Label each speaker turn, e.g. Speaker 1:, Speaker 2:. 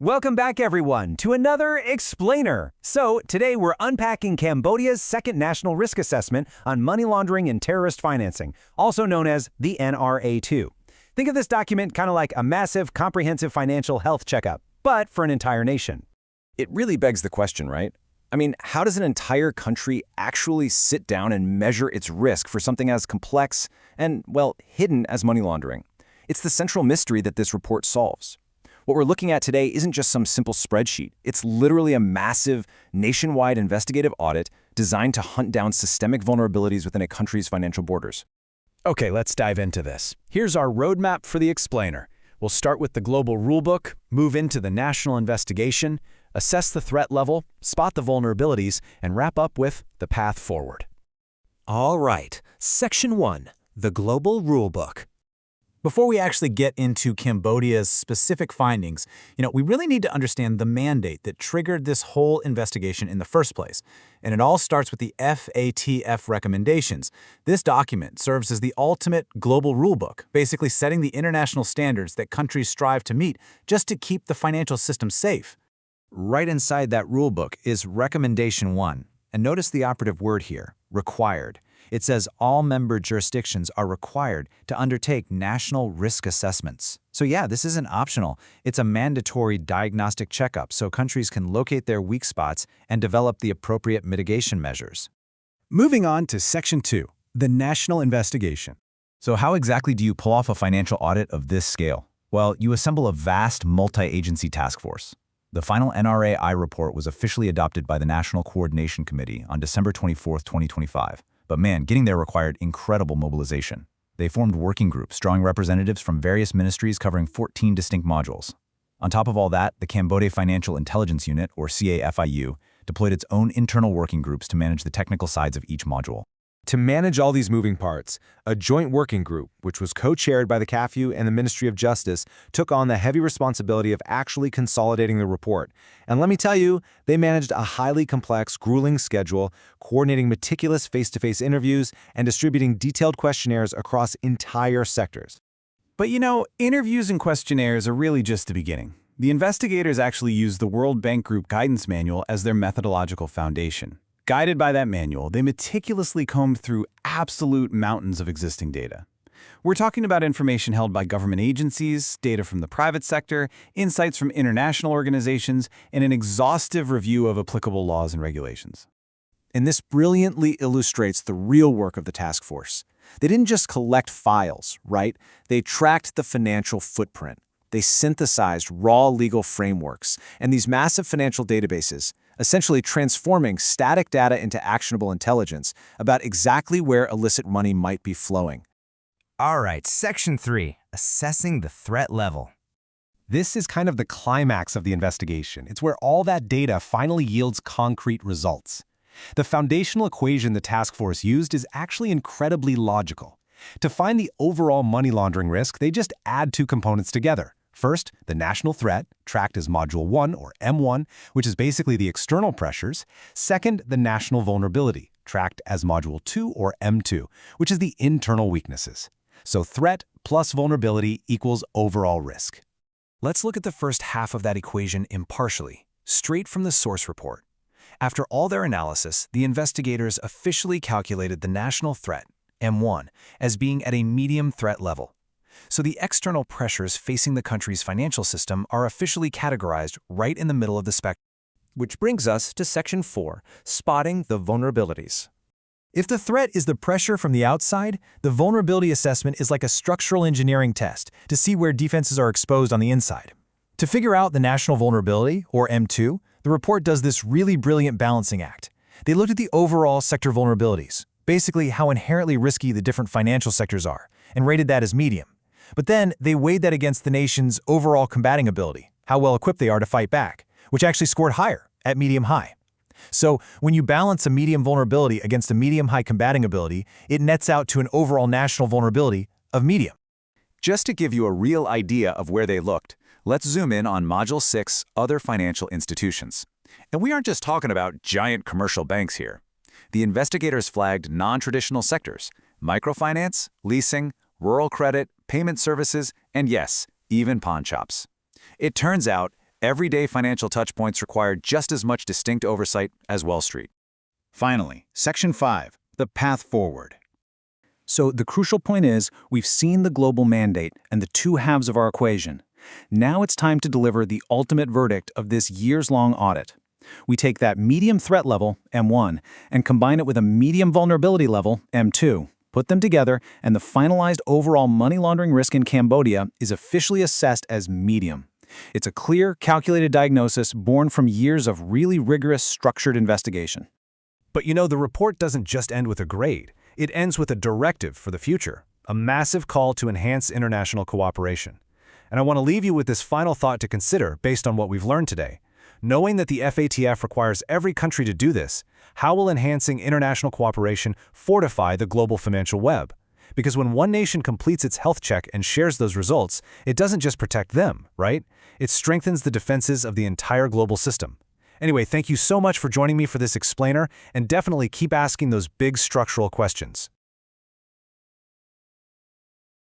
Speaker 1: Welcome back, everyone, to another Explainer. So, today we're unpacking Cambodia's second national risk assessment on money laundering and terrorist financing, also known as the NRA-2. Think of this document kind of like a massive, comprehensive financial health checkup, but for an entire nation.
Speaker 2: It really begs the question, right? I mean, how does an entire country actually sit down and measure its risk for something as complex and, well, hidden as money laundering? It's the central mystery that this report solves. What we're looking at today isn't just some simple spreadsheet. It's literally a massive, nationwide investigative audit designed to hunt down systemic vulnerabilities within a country's financial borders.
Speaker 3: Okay, let's dive into this. Here's our roadmap for the Explainer. We'll start with the global rulebook, move into the national investigation, assess the threat level, spot the vulnerabilities, and wrap up with the path forward.
Speaker 4: All right, Section 1, the Global Rulebook. Before we actually get into Cambodia's specific findings, we really need to understand the mandate that triggered this whole investigation in the first place. And it all starts with the FATF recommendations. This document serves as the ultimate global rulebook, basically setting the international standards that countries strive to meet just to keep the financial system safe.
Speaker 5: Right inside that rulebook is Recommendation 1. And notice the operative word here, required. It says all member jurisdictions are required to undertake national risk assessments. So yeah, this isn't optional. It's a mandatory diagnostic checkup so countries can locate their weak spots and develop the appropriate mitigation measures.
Speaker 3: Moving on to Section 2, the national investigation.
Speaker 5: So how exactly do you pull off a financial audit of this scale? Well, you assemble a vast multi-agency task force. The final NRA report was officially adopted by the National Coordination Committee on December 24, 2025. But man, getting there required incredible mobilization. They formed working groups drawing representatives from various ministries covering 14 distinct modules. On top of all that, the Cambodia Financial Intelligence Unit, or CAFIU, deployed its own internal working groups to manage the technical sides of each module.
Speaker 1: To manage all these moving parts, a joint working group, which was co-chaired by the CAFIU and the Ministry of Justice, took on the heavy responsibility of actually consolidating the report. And let me tell you, they managed a highly complex, grueling schedule, coordinating meticulous face-to-face interviews and distributing detailed questionnaires across entire sectors.
Speaker 3: But interviews and questionnaires are really just the beginning. The investigators actually used the World Bank Group Guidance Manual as their methodological foundation. Guided by that manual, they meticulously combed through absolute mountains of existing data. We're talking about information held by government agencies, data from the private sector, insights from international organizations, and an exhaustive review of applicable laws and regulations.
Speaker 2: And this brilliantly illustrates the real work of the task force. They didn't just collect files, right? They tracked the financial footprint. They synthesized raw legal frameworks and these massive financial databases, essentially transforming static data into actionable intelligence about exactly where illicit money might be flowing.
Speaker 4: All right, Section 3, assessing the threat level.
Speaker 1: This is kind of the climax of the investigation. It's where all that data finally yields concrete results. The foundational equation the task force used is actually incredibly logical. To find the overall money laundering risk, they just add two components together. First, the national threat, tracked as Module 1 or M1, which is basically the external pressures. Second, the national vulnerability, tracked as Module 2 or M2, which is the internal weaknesses. So threat plus vulnerability equals overall risk.
Speaker 4: Let's look at the first half of that equation impartially, straight from the source report. After all their analysis, the investigators officially calculated the national threat, M1, as being at a medium threat level. So the external pressures facing the country's financial system are officially categorized right in the middle of the spectrum.
Speaker 2: Which brings us to Section 4, spotting the vulnerabilities.
Speaker 6: If the threat is the pressure from the outside, the vulnerability assessment is like a structural engineering test to see where defenses are exposed on the inside. To figure out the national vulnerability, or M2, the report does this really brilliant balancing act. They looked at the overall sector vulnerabilities, basically how inherently risky the different financial sectors are, and rated that as medium. But then they weighed that against the nation's overall combating ability, how well equipped they are to fight back, which actually scored higher, at medium-high. So when you balance a medium vulnerability against a medium-high combating ability, it nets out to an overall national vulnerability of medium.
Speaker 5: Just to give you a real idea of where they looked, let's zoom in on Module 6, Other Financial Institutions. And we aren't just talking about giant commercial banks here. The investigators flagged non-traditional sectors, microfinance, leasing, rural credit, payment services, and yes, even pawn shops. It turns out
Speaker 2: Everyday financial touchpoints require just as much distinct oversight as Wall Street.
Speaker 3: Finally, Section 5, the path forward. So the crucial point is, we've seen the global mandate and the two halves of our equation. Now it's time to deliver the ultimate verdict of this years-long audit. We take that medium threat level, M1, and combine it with a medium vulnerability level, M2. Put them together, and the finalized overall money laundering risk in Cambodia is officially assessed as medium. It's a clear, calculated diagnosis born from years of really rigorous, structured investigation.
Speaker 1: But you know, the report doesn't just end with a grade. It ends with a directive for the future, a massive call to enhance international cooperation. And I want to leave you with this final thought to consider based on what we've learned today. Knowing that the FATF requires every country to do this, how will enhancing international cooperation fortify the global financial web? Because when one nation completes its health check and shares those results, it doesn't just protect them, right? It strengthens the defenses of the entire global system. Anyway, thank you so much for joining me for this explainer, and definitely keep asking those big structural questions.